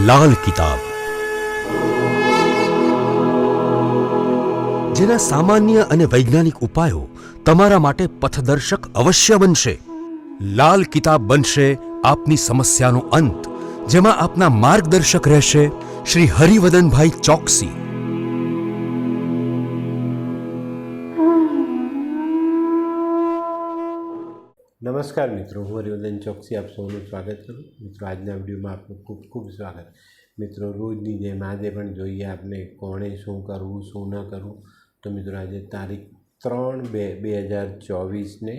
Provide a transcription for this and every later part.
લાલ કિતાબ, જેના સામાન્ય અને વૈજ્ઞાનિક ઉપાયો તમારા માટે પથદર્શક અવશ્ય બનશે. લાલ કિતાબ બનશે આપની સમસ્યાનો અંત, જેમાં આપના માર્ગદર્શક રહેશે શ્રી હરિવદનભાઈ ચોકસી. નમસ્કાર મિત્રો, હું હરિવર્ધન ચોકસી આપ સૌનું સ્વાગત કરું. મિત્રો, આજના વિડીયોમાં આપનું ખૂબ ખૂબ સ્વાગત. મિત્રો, રોજની જેમ આજે પણ જોઈએ આપણે કોણે શું કરવું શું ન કરવું. તો મિત્રો, આજે તારીખ 3/2/2024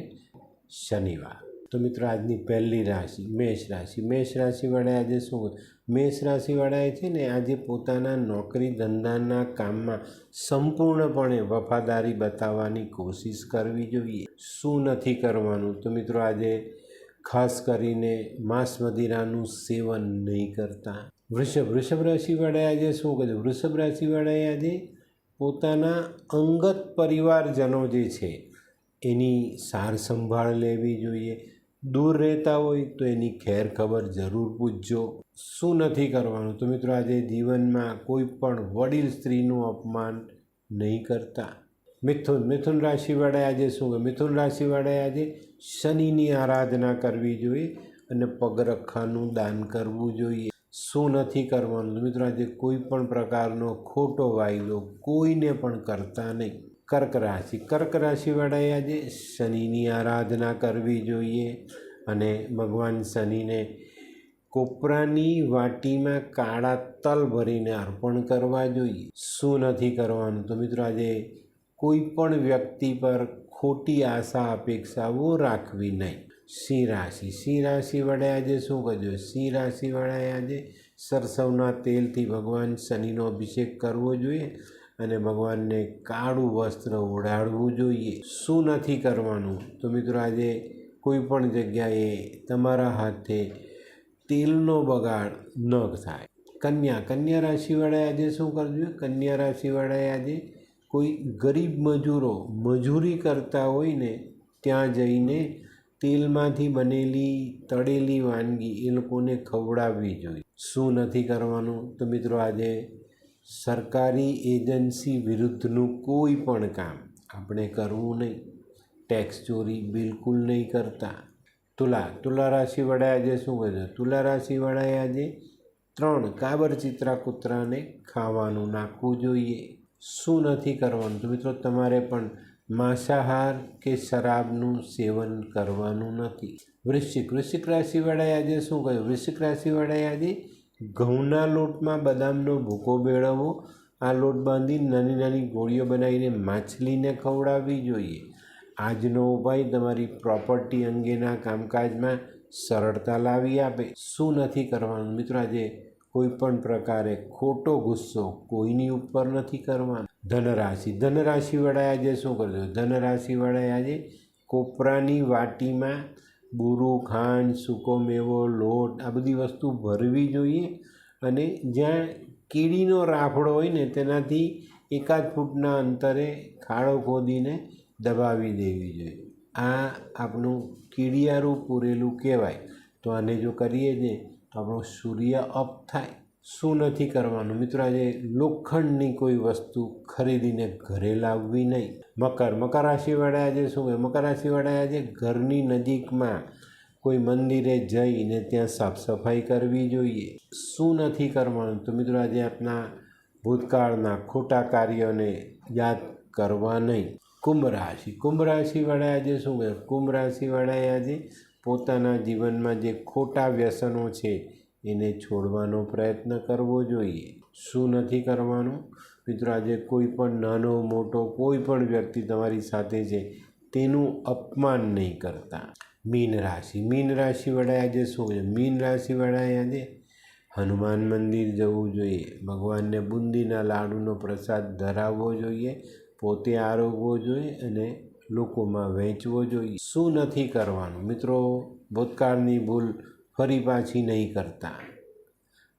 શનિવાર. તો મિત્રો, આજની પહેલી રાશિ મેષ રાશિ. મેષ રાશિવાળાએ આજે શું, મેષ રાશિવાળાએ છે ને આજે પોતાના નોકરી ધંધાના કામમાં સંપૂર્ણપણે વફાદારી બતાવવાની કોશિશ કરવી જોઈએ. શું નથી કરવાનું? તો મિત્રો, આજે ખાસ કરીને માંસ મદિરાનું સેવન નહીં કરતા. વૃષભ રાશિવાળાએ આજે શું કર્યું? વૃષભ રાશિવાળાએ આજે પોતાના અંગત પરિવારજનો જે છે એની સાર સંભાળ લેવી જોઈએ. દૂર રહેતા હોય તો એની ખેર ખબર જરૂર પૂછજો. શું નથી કરવાનું? તો મિત્રો, આજે જીવનમાં કોઈ પણ વડીલ સ્ત્રીનું અપમાન નહીં કરતા. મિથુન રાશિવાળાએ આજે શું કરે? મિથુન રાશિવાળાએ આજે શનિની આરાધના કરવી જોઈએ અને પગરખાનું દાન કરવું જોઈએ. શું નથી કરવાનું? તો મિત્રો, આજે કોઈ પણ પ્રકારનો ખોટો વાયદો કોઈને પણ કરતા નહીં. કર્ક રાશિવાળાએ આજે શનિની આરાધના કરવી જોઈએ અને ભગવાન શનિને કોપરાની વાટીમાં કાળા તલ ભરીને અર્પણ કરવા જોઈએ. શું નથી કરવાનું? તો મિત્રો, આજે કોઈ પણ વ્યક્તિ પર ખોટી આશા અપેક્ષાઓ રાખવી નહીં. સિંહ રાશિવાળાએ આજે શું કરજો? સિંહ રાશિવાળાએ આજે સરસવના તેલથી ભગવાન શનિનો અભિષેક કરવો જોઈએ અને ભગવાનને કાળું વસ્ત્ર ઓઢાડવું જોઈએ. શું નથી કરવાનું? તો મિત્રો, આજે કોઈ પણ જગ્યાએ તમારા હાથે તેલનો બગાડ ન થાય. કન્યા રાશિવાળાએ આજે શું કરજો? કન્યા રાશિવાળાએ આજે કોઈ ગરીબ મજૂરો મજૂરી કરતા હોય ને ત્યાં જઈને તેલમાંથી બનેલી તળેલી વાનગી એ લોકોને ખવડાવવી જોઈએ. શું નથી કરવાનું? તો મિત્રો, આજે સરકારી એજન્સી વિરુદ્ધનું કોઈ પણ કામ આપણે કરવું નહીં. ટેક્સ ચોરી બિલકુલ નહીં કરતા. તુલા રાશિવાળાએ આજે શું કરશે? તુલા રાશિવાળાએ આજે 3 કાબરચિત્રા કૂતરાને ખાવાનું નાખવું જોઈએ. શું નથી કરવાનું? તો મિત્રો, તમારે પણ માંસાહાર કે શરાબનું સેવન કરવાનું નથી. વૃશ્ચિક રાશિવાળાએ આજે શું કર્યું? વૃશ્ચિક રાશિવાળાએ આજે ઘઉંના લોટમાં બદામનો ભૂકો ભેળવવો, આ લોટ બાંધી નાની નાની ગોળીઓ બનાવીને માછલીને ખવડાવવી જોઈએ. આજનો ઉપાય તમારી પ્રોપર્ટી અંગેના કામકાજમાં સરળતા લાવી આપે. શું નથી કરવાનું? મિત્રો, આજે કોઈ પણ પ્રકારે ખોટો ગુસ્સો કોઈની ઉપર નથી કરવાનો. ધનરાશિવાળાએ આજે શું કરજો? ધનરાશિવાળાએ આજે કોપરાની વાટીમાં બુરું, ખાંડ, સૂકો મેવો, લોટ આ બધી વસ્તુ ભરવી જોઈએ અને જ્યાં કીડીનો રાફડો હોય ને તેનાથી 1 ફૂટના અંતરે ખાડો ખોદીને દબાવી દેવી જોઈએ. આ આપણું કીડિયારું પૂરેલું કહેવાય. તો આને જો કરીએ ને તો આપણો સૂર્ય અપ થાય. શું નથી કરવાનું? મિત્રો, આજે લોખંડની કોઈ વસ્તુ ખરીદીને ઘરે લાવવી નહીં. મકર રાશિવાળાએ આજે શું કહે? મકર રાશિવાળાએ આજે ઘરની નજીકમાં કોઈ મંદિરે જઈને ત્યાં સાફ સફાઈ કરવી જોઈએ. શું નથી કરવાનું? તો મિત્રો, આજે આપણા ભૂતકાળના ખોટા કાર્યોને યાદ કરવા નહીં. કુંભ રાશિવાળાએ આજે શું કહે? કુંભ રાશિવાળાએ આજે પોતાના જીવનમાં જે ખોટા વ્યસનો છે એને છોડવાનો પ્રયત્ન કરવો જોઈએ. શું નથી કરવાનું? મિત્રો, આજે કોઈ પણ નાનો મોટો કોઈ પણ વ્યક્તિ તમારી સાથે છે તેનું અપમાન નહીં કરતા. મીન રાશિવાળાએ આજે શું છે? મીન રાશિવાળાએ આજે હનુમાન મંદિર જવું જોઈએ. ભગવાનને બુંદીના લાડુનો પ્રસાદ ધરાવવો જોઈએ, પોતે આરોગવો જોઈએ અને લોકોમાં વહેંચવો જોઈએ. શું નથી કરવાનું? મિત્રો, ભૂતકાળની ભૂલ ફરી પાછી નહીં કરતા.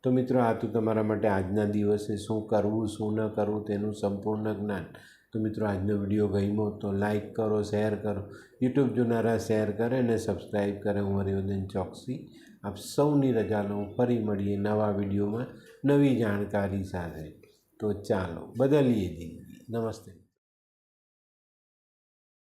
તો મિત્રો, આ તો તમારા માટે આજના દિવસે શું કરવું શું ન કરવું તેનું સંપૂર્ણ જ્ઞાન. તો મિત્રો આજનો વિડીયો ગમ્યો તો લાઈક કરો, શેર કરો, યુટ્યુબ જોનારા શેર કરે અને સબસ્ક્રાઈબ કરે. હું હરિવર્ધન ચોકસી આપ સૌની રજા લઉં. ફરી મળીએ નવા વિડીયોમાં નવી જાણકારી સાથે. તો ચાલો બદલીએ જિંદગી. નમસ્તે.